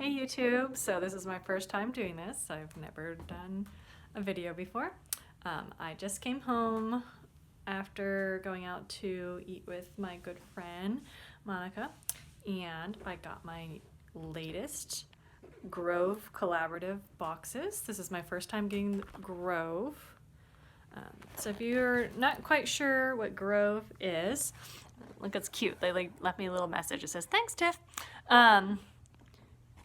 Hey YouTube, so this is my first time doing this. I've never done a video before. I just came home after going out to eat with my good friend Monica, and I got my latest Grove collaborative boxes. This is my first time getting Grove. So if you're not quite sure what Grove is, look, it's cute. They left me a little message. It says, "Thanks, Tiff."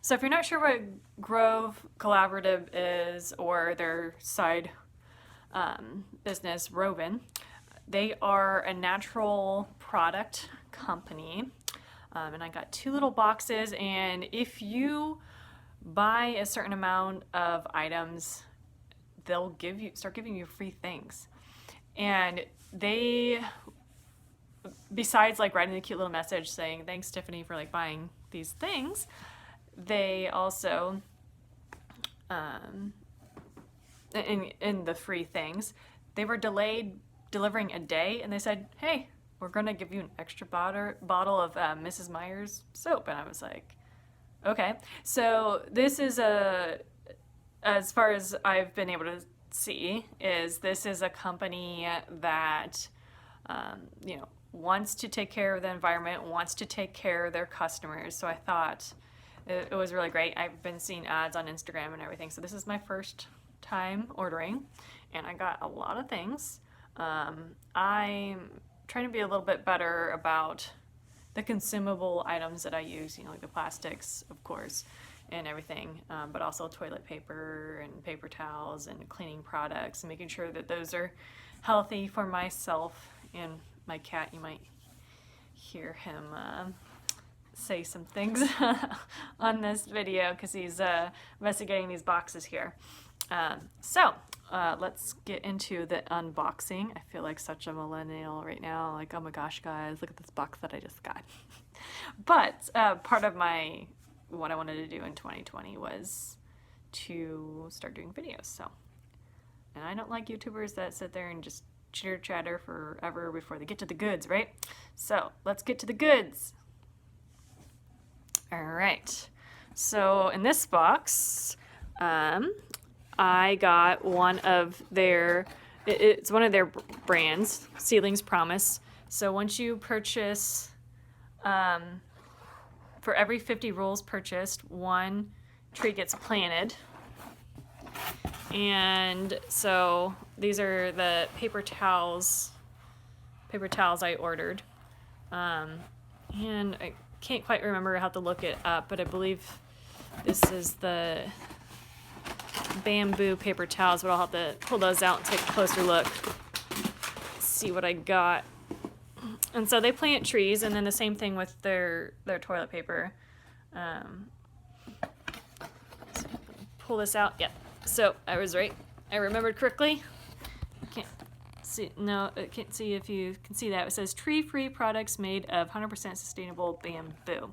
So if you're not sure what Grove Collaborative is, or their side business, Roven, they are a natural product company. And I got 2 little boxes, and if you buy a certain amount of items, they'll start giving you free things. And they, besides writing a cute little message saying, "Thanks, Tiffany, for buying these things," they also, in the free things, they were delayed delivering a day, and they said, "Hey, we're gonna give you an extra bottle of Mrs. Meyer's soap." And I was like, okay. So this is as far as I've been able to see, this is a company that, wants to take care of the environment, wants to take care of their customers. So I thought it was really great. I've been seeing ads on Instagram and everything. So this is my first time ordering, and I got a lot of things. I'm trying to be a little bit better about the consumable items that I use, like the plastics, of course, and everything, but also toilet paper and paper towels and cleaning products, and making sure that those are healthy for myself and my cat. You might hear him say some things on this video because he's investigating these boxes here. So let's get into the unboxing. I feel like such a millennial right now, like, oh my gosh guys, look at this box that I just got. But part of what I wanted to do in 2020 was to start doing videos. So, and I don't like YouTubers that sit there and just chitter chatter forever before they get to the goods, right? So let's get to the goods. All right, so in this box, I got one of their, it's one of their brands, Seedlings Promise. So once you purchase, for every 50 rolls purchased, 1 tree gets planted. And so these are the paper towels I ordered. And I can't quite remember how to look it up, but I believe this is the bamboo paper towels, but I'll have to pull those out and take a closer look, see what I got. And so they plant trees, and then the same thing with their toilet paper. So pull this out. Yep. So I was right. I remembered correctly. Can't see. No, I can't see if you can see that. It says tree-free products made of 100% sustainable bamboo.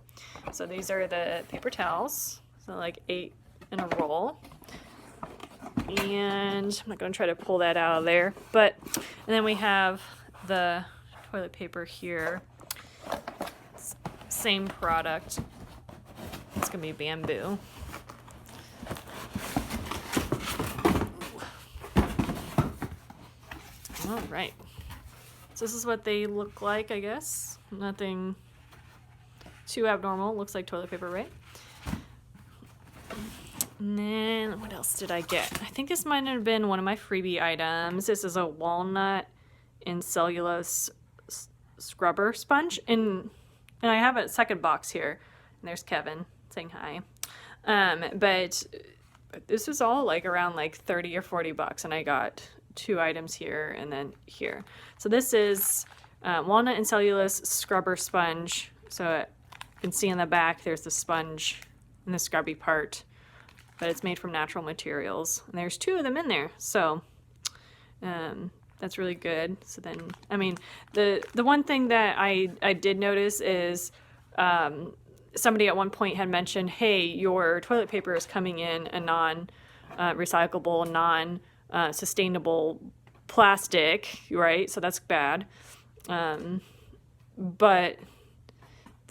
So these are the paper towels. So 8 in a roll. And I'm not going to try to pull that out of there. And then we have the toilet paper here. Same product. It's going to be bamboo. All right. So this is what they look like, I guess. Nothing too abnormal. Looks like toilet paper, right? And then what else did I get? I think this might have been one of my freebie items. This is a walnut and cellulose scrubber sponge. And I have a second box here. And there's Kevin saying hi. But this was all around 30 or 40 bucks, and I got 2 items here and then here. So this is walnut and cellulose scrubber sponge. So you can see in the back there's the sponge and the scrubby part, but it's made from natural materials, and there's 2 of them in there. So that's really good. So then, I mean, the one thing that I did notice is somebody at one point had mentioned, hey, your toilet paper is coming in a non-recyclable, sustainable plastic, right? So that's bad. But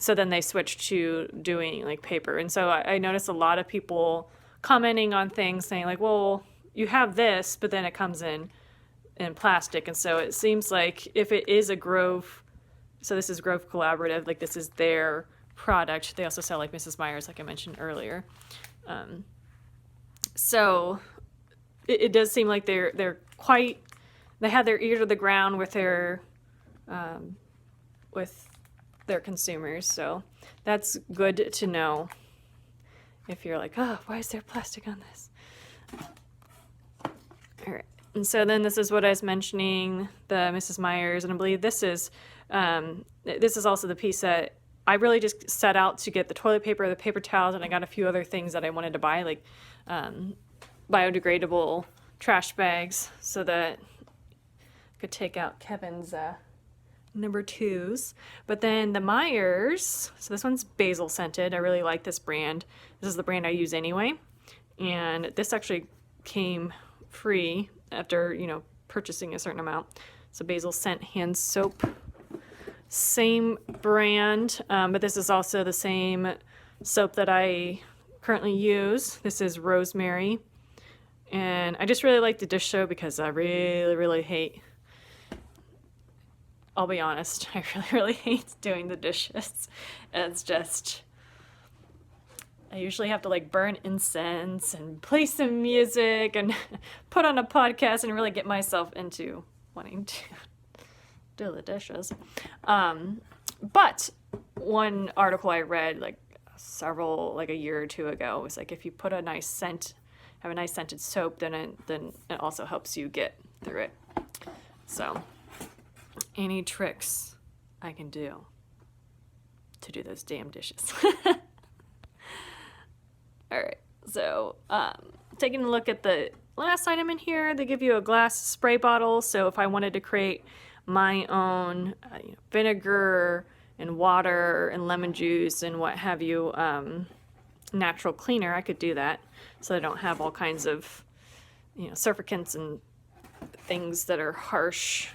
so then they switched to doing like paper. And so I noticed a lot of people commenting on things saying like, well, you have this, but then it comes in plastic. And so it seems like if it is a Grove, so this is Grove Collaborative, like this is their product. They also sell like Mrs. Meyer's, like I mentioned earlier. So it does seem like they have their ear to the ground with their consumers. So that's good to know if you're like, oh, why is there plastic on this? All right. And so then this is what I was mentioning, the Mrs. Meyer's, and I believe this is also the piece that I really just set out to get the toilet paper, the paper towels, and I got a few other things that I wanted to buy, like biodegradable trash bags, so that I could take out Kevin's number 2s. But then the Meyer's, so this one's basil scented. I really like this brand. This is the brand I use anyway. And this actually came free after, purchasing a certain amount. So basil scent hand soap. Same brand, but this is also the same soap that I currently use. This is rosemary. And I just really like the dish soap because I really, really hate, I'll be honest, I really, really hate doing the dishes. It's just, I usually have to like burn incense and play some music and put on a podcast and really get myself into wanting to do the dishes. But one article I read like a year or two ago was like, if you put a nice scent, have a nice scented soap, then it also helps you get through it. So any tricks I can do to do those damn dishes. All right, so taking a look at the last item in here, they give you a glass spray bottle. So if I wanted to create my own vinegar and water and lemon juice and what have you, natural cleaner, I could do that. So I don't have all kinds of surfactants and things that are harsh.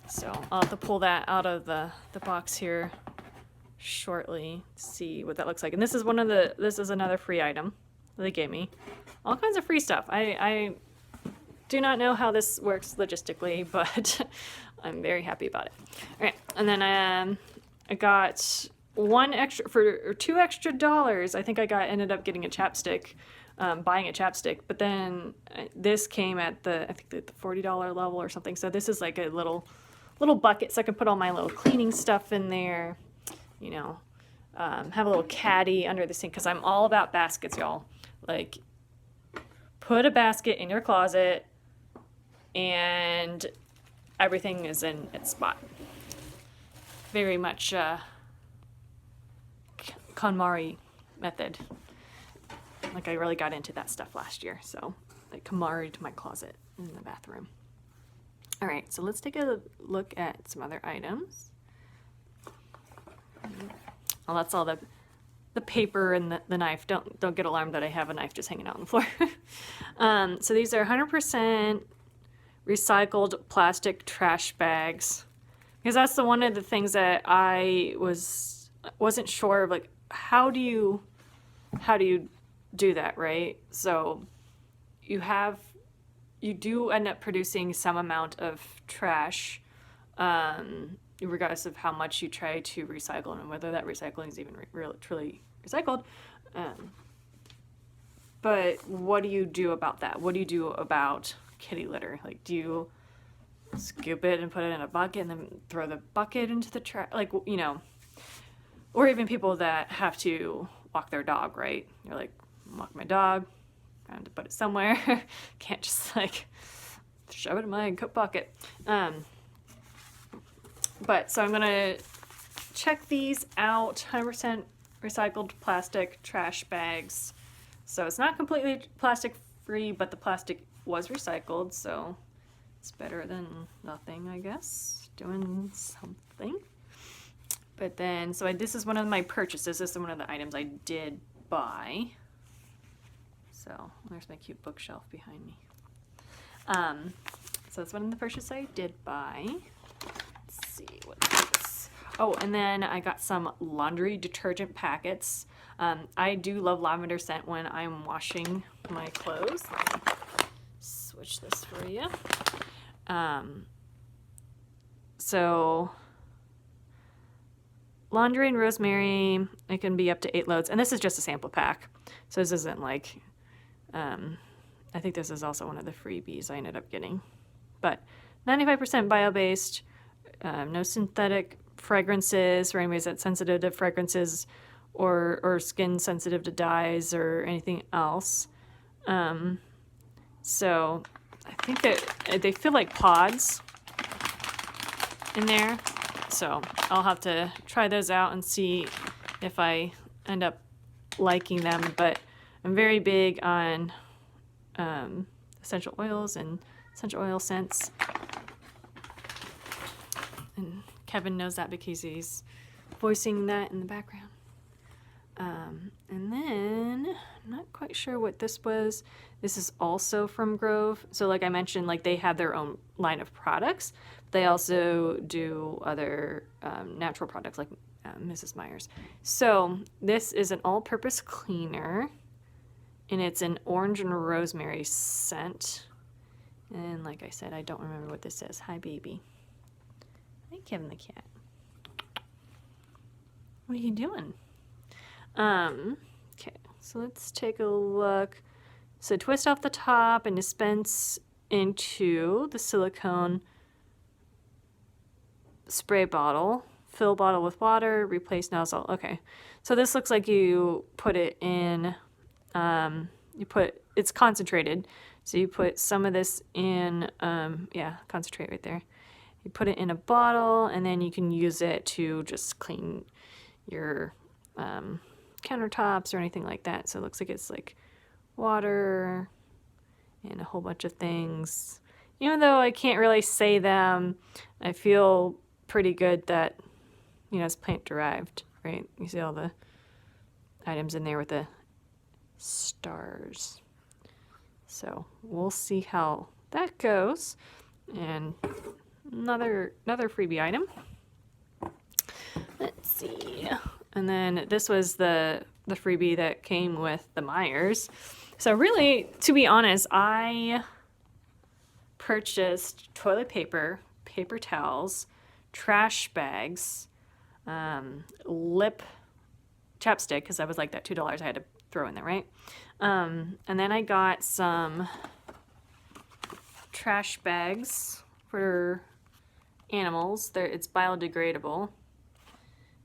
So I'll have to pull that out of the box here shortly, see what that looks like. And this is another free item that they gave me. All kinds of free stuff. I do not know how this works logistically, but I'm very happy about it. All right, and then I got $2 extra. I think ended up getting a chapstick, buying a chapstick, but then this came at I think the $40 level or something. So this is like a little bucket, so I can put all my little cleaning stuff in there. Have a little caddy under the sink, because I'm all about baskets, y'all. Like, put a basket in your closet and everything is in its spot. Very much KonMari method. Like, I really got into that stuff last year, so like KonMari to my closet in the bathroom. All right, so let's take a look at some other items. Well, that's all the paper and the knife. Don't get alarmed that I have a knife just hanging out on the floor. So these are 100% recycled plastic trash bags, because that's one of the things that I wasn't sure of, like, how do you do that, right? So you do end up producing some amount of trash, regardless of how much you try to recycle and whether that recycling is even truly recycled. But what do you do about that? What do you do about kitty litter? Like, do you scoop it and put it in a bucket and then throw the bucket into the trash? Like, or even people that have to walk their dog, right? You're like, walk my dog, I have to put it somewhere. Can't just like shove it in my coat pocket. But so I'm gonna check these out. 100% recycled plastic trash bags. So it's not completely plastic free, but the plastic was recycled, so it's better than nothing, I guess. Doing something. But then, so this is one of my purchases. This is one of the items I did buy. So there's my cute bookshelf behind me. So that's one of the purchases I did buy. Let's see what this. Oh, and then I got some laundry detergent packets. I do love lavender scent when I'm washing my clothes. Let me switch this for you. So laundry and rosemary, it can be up to 8 loads. And this is just a sample pack. So this isn't like, I think this is also one of the freebies I ended up getting. But 95% bio-based, no synthetic fragrances for anybody that's sensitive to fragrances or skin sensitive to dyes or anything else. So I think that they feel like pods in there. So I'll have to try those out and see if I end up liking them. But I'm very big on essential oils and essential oil scents. And Kevin knows that because he's voicing that in the background. And then, I'm not quite sure what this was. This is also from Grove. So like I mentioned, like they have their own line of products. They also do other natural products like Mrs. Meyer's. So this is an all-purpose cleaner, and it's an orange and rosemary scent. And like I said, I don't remember what this says. Hi, baby. Hi, Kevin the cat. What are you doing? Okay, so let's take a look. So twist off the top and dispense into the silicone spray bottle. Fill bottle with water, replace nozzle. Okay, so this looks like you put it in, it's concentrated. So you put some of this in, concentrate right there. You put it in a bottle, and then you can use it to just clean your countertops or anything like that. So it looks like it's like water and a whole bunch of things. Even though I can't really say them, I feel pretty good that, you know, it's plant derived, right? You see all the items in there with the stars. So we'll see how that goes. And another freebie item. Let's see. And then this was the freebie that came with the Meyers. So really, to be honest, I purchased toilet paper, paper towels, trash bags, lip chapstick, because I was like that $2 I had to throw in there, right? And then I got some trash bags for animals. It's biodegradable.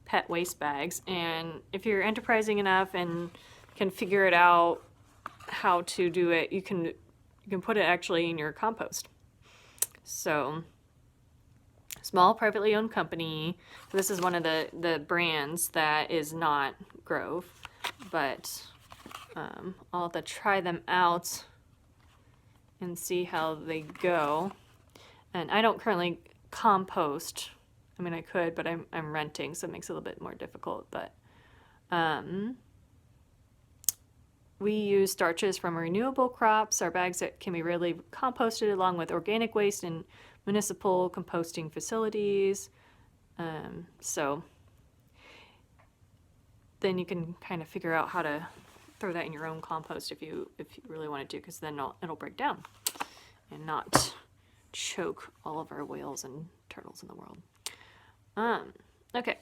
Pet waste bags, and if you're enterprising enough and can figure it out how to do it, you can put it actually in your compost. So small privately owned company. This is one of the brands that is not Grove, but I'll have to try them out and see how they go. And I don't currently compost. I mean, I could, but I'm renting, so it makes it a little bit more difficult. But we use starches from renewable crops, our bags that can be readily composted along with organic waste in municipal composting facilities. So then you can kind of figure out how to throw that in your own compost if you really want to, because then it'll break down and not choke all of our whales and turtles in the world. Okay,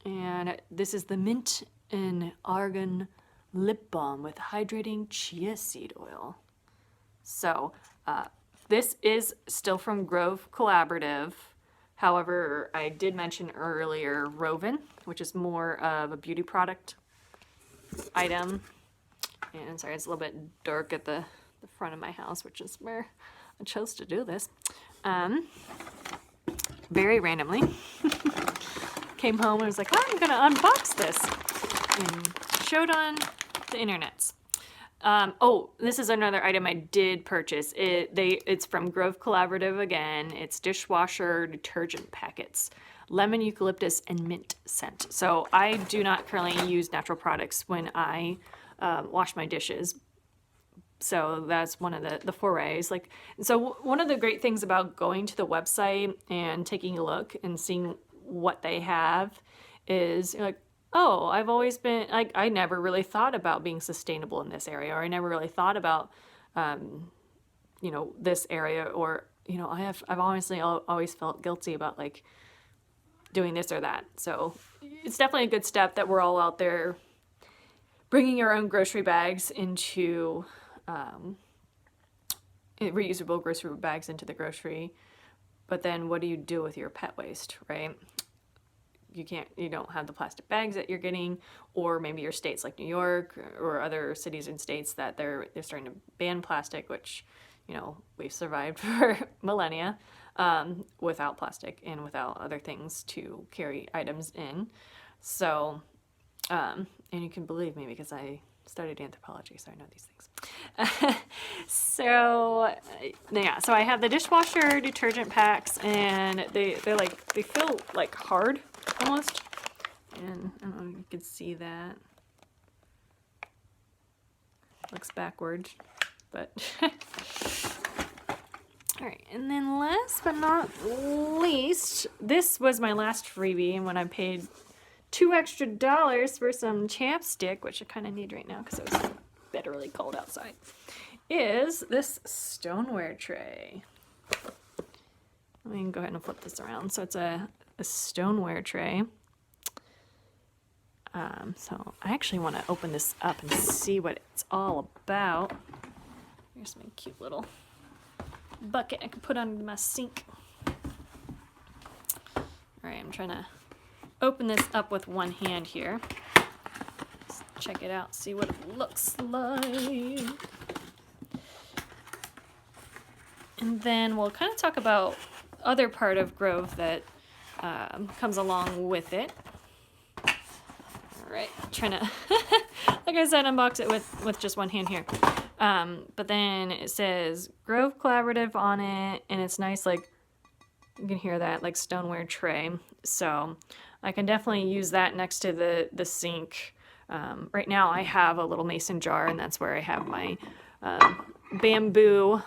and this is the Mint and Argan Lip Balm with hydrating chia seed oil. So, this is still from Grove Collaborative. However, I did mention earlier Roven, which is more of a beauty product item. And sorry, it's a little bit dark at the front of my house, which is where I chose to do this. Very randomly. Came home and was like, I'm gonna unbox this. And showed on the internets. This is another item I did purchase. It's from Grove Collaborative again. It's dishwasher detergent packets. Lemon, eucalyptus, and mint scent. So I do not currently use natural products when I wash my dishes. So that's one of the forays. So one of the great things about going to the website and taking a look and seeing what they have is like, oh, I've always been like, I never really thought about being sustainable in this area, or I never really thought about, this area, or, I've honestly always felt guilty about like doing this or that. So it's definitely a good step that we're all out there bringing our own grocery bags into, reusable grocery bags into the grocery. But then what do you do with your pet waste, right? You don't have the plastic bags that you're getting, or maybe your states like New York or other cities and states that they're starting to ban plastic, which, we've survived for millennia without plastic and without other things to carry items in. So, and you can believe me because I studied anthropology, so I know these things. So I have the dishwasher detergent packs, and they feel like hard almost. And I don't know if you can see that. Looks backwards, but all right. And then last but not least, this was my last freebie, and when I paid $2 extra for some chapstick, which I kind of need right now because it was bitterly cold outside, is this stoneware tray. Let me go ahead and flip this around. So it's a stoneware tray. So I actually want to open this up and see what it's all about. Here's my cute little bucket I can put under my sink. All right, I'm trying to open this up with one hand here. Let's check it out, see what it looks like. And then we'll kind of talk about other part of Grove that comes along with it. All right, trying to, like I said, unbox it with just one hand here. But then it says Grove Collaborative on it, and it's nice, like, you can hear that, like, stoneware tray. So I can definitely use that next to the sink. Right now I have a little mason jar, and that's where I have my bamboo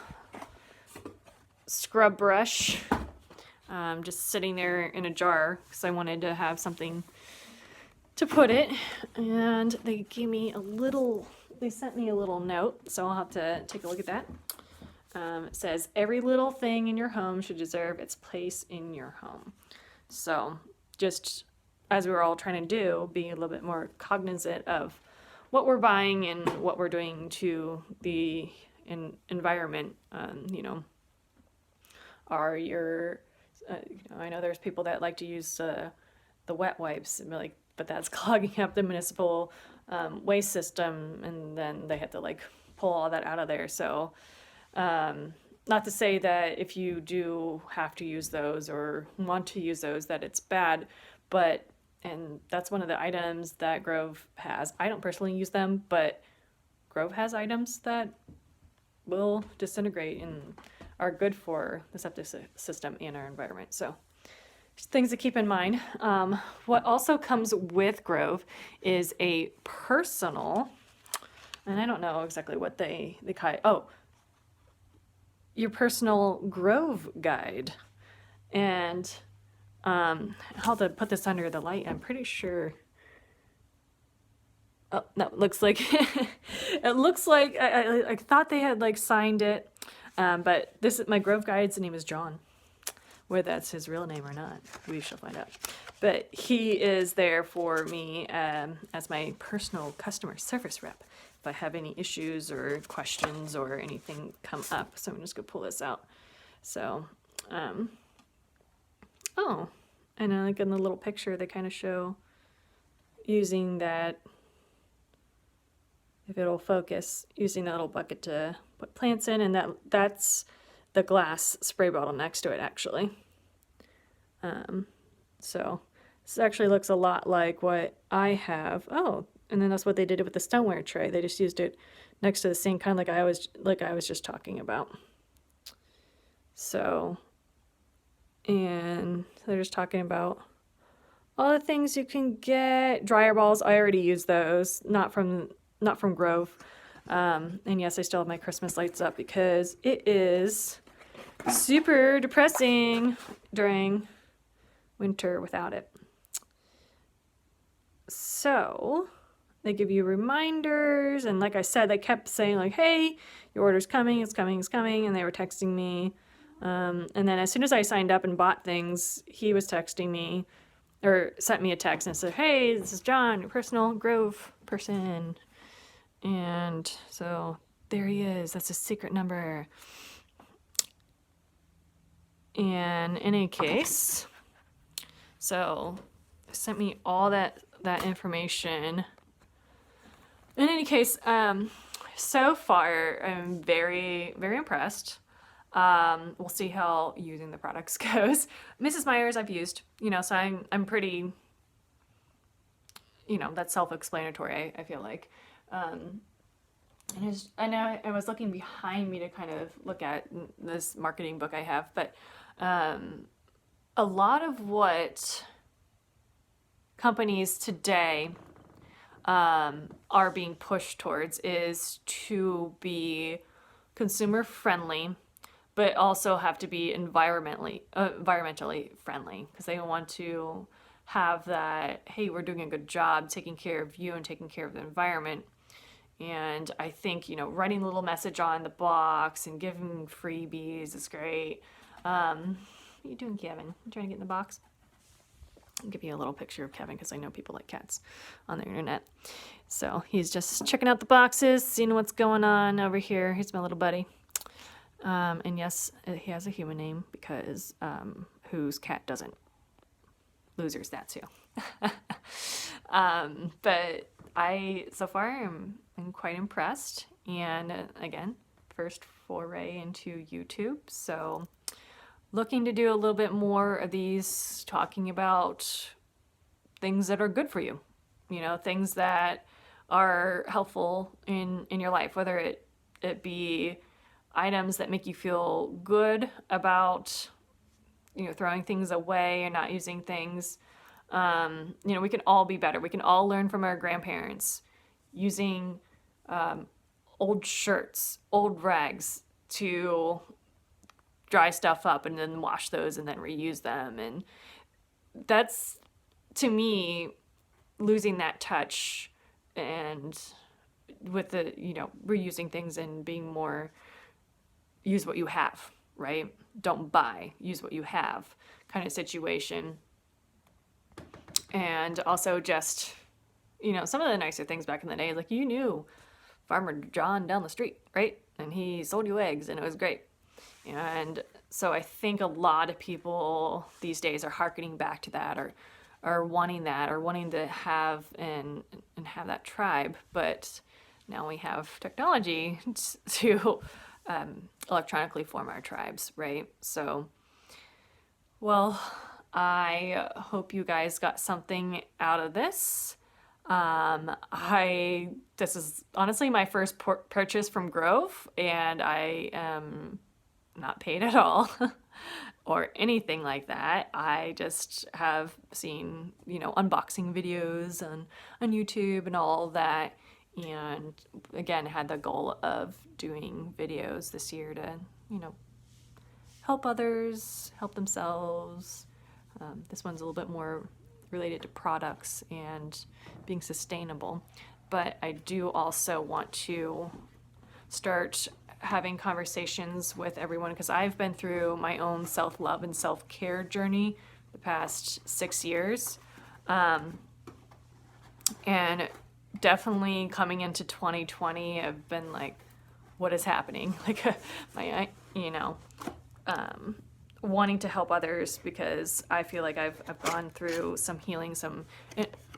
scrub brush, just sitting there in a jar because I wanted to have something to put it. And they sent me a little note, so I'll have to take a look at that. It says, every little thing in your home should deserve its place in your home. So just as we're all trying to do, being a little bit more cognizant of what we're buying and what we're doing to the environment. I know there's people that like to use the wet wipes, and but that's clogging up the municipal waste system, and then they have to like pull all that out of there. So not to say that if you do have to use those or want to use those that it's bad, and that's one of the items that Grove has. I don't personally use them, but Grove has items that will disintegrate and are good for the septic system and our environment. So just things to keep in mind. What also comes with Grove is a personal, and I don't know exactly what they call it. Your personal Grove guide. And how to put this under the light, I'm pretty sure. Oh, no, it looks like it looks like I thought they had like signed it, but this is my Grove guide's name is John. Whether that's his real name or not, we shall find out. But he is there for me as my personal customer service rep if I have any issues or questions or anything come up. So I'm just gonna pull this out. So, and I like in the little picture they kind of show using that, if it'll focus, using that little bucket to put plants in, and that's the glass spray bottle next to it actually. So this actually looks a lot like what I have. Oh, and then that's what they did with the stoneware tray. They just used it next to the sink, kind of like I was just talking about. So, and they're just talking about all the things you can get. Dryer balls, I already use those, not from Grove. And yes, I still have my Christmas lights up because it is super depressing during winter without it. So they give you reminders, and like I said, they kept saying like, hey, your order's coming, it's coming, it's coming, and they were texting me. And then as soon as I signed up and bought things, he was texting me or sent me a text and said, hey, this is John, your personal Grove person. And so there he is. That's a secret number. And in any case, so sent me all that information. In any case, so far I'm very, very impressed. We'll see how using the products goes. Mrs. Meyer's I've used, so I'm pretty, that's self-explanatory, I feel like. And I know I was looking behind me to kind of look at this marketing book I have, but a lot of what companies today are being pushed towards is to be consumer friendly, but also have to be environmentally friendly, because they want to have that, hey, we're doing a good job taking care of you and taking care of the environment. And I think, writing a little message on the box and giving freebies is great. What are you doing, Kevin? You trying to get in the box? I'll give you a little picture of Kevin because I know people like cats on the internet. So he's just checking out the boxes, seeing what's going on over here. He's my little buddy. And yes, he has a human name because whose cat doesn't? Losers, that too. But so far I'm quite impressed. And again, first foray into YouTube. So looking to do a little bit more of these, talking about things that are good for you, things that are helpful in your life, whether it be items that make you feel good about, throwing things away and not using things. We can all be better. We can all learn from our grandparents using old shirts, old rags to dry stuff up and then wash those and then reuse them. And that's, to me, losing that touch, and with the, reusing things and being more, use what you have, right? Don't buy, use what you have kind of situation. And also just, some of the nicer things back in the day, like you knew Farmer John down the street, right? And he sold you eggs and it was great. And so I think a lot of people these days are hearkening back to that, or wanting that, or wanting to have and have that tribe. But now we have technology to electronically form our tribes, right? So, well, I hope you guys got something out of this. This is honestly my first purchase from Grove, and I am not paid at all or anything like that. I just have seen, unboxing videos on YouTube and all of that. And again, had the goal of doing videos this year to, help others, help themselves. This one's a little bit more related to products and being sustainable. But I do also want to start having conversations with everyone, because I've been through my own self-love and self-care journey the past 6 years. And definitely coming into 2020, I've been like, what is happening? Like, wanting to help others, because I feel like I've gone through some healing,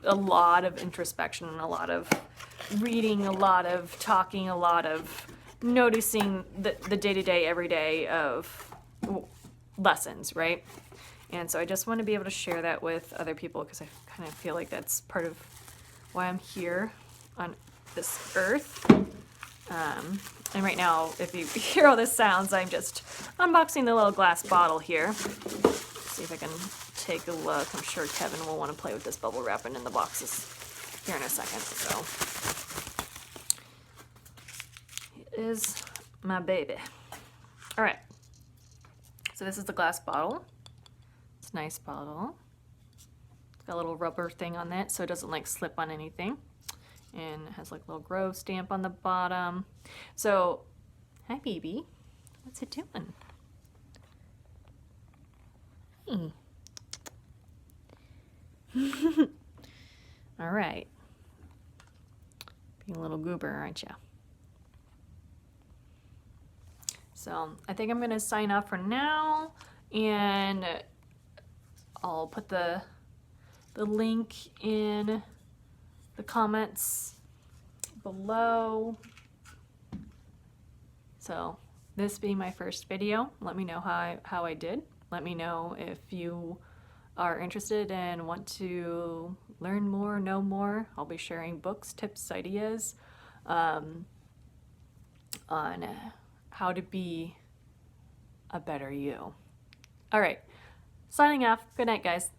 a lot of introspection, a lot of reading, a lot of talking, a lot of noticing the day-to-day, everyday of lessons, right? And so I just want to be able to share that with other people, because I kind of feel like that's part of why I'm here on this earth. And right now, if you hear all this sounds, I'm just unboxing the little glass bottle here. Let's see if I can take a look. I'm sure Kevin will want to play with this bubble wrapping in the boxes here in a second. So, it is my baby. All right. So this is the glass bottle. It's a nice bottle. Got a little rubber thing on that so it doesn't like slip on anything. And it has like a little Grove stamp on the bottom. So, hi baby. What's it doing? Hey. All right. Being a little goober, aren't you? So I think I'm going to sign off for now, and I'll put the link in the comments below. So this being my first video, let me know how I did. Let me know if you are interested and want to learn more, know more. I'll be sharing books, tips, ideas on how to be a better you. All right, signing off. Good night, guys.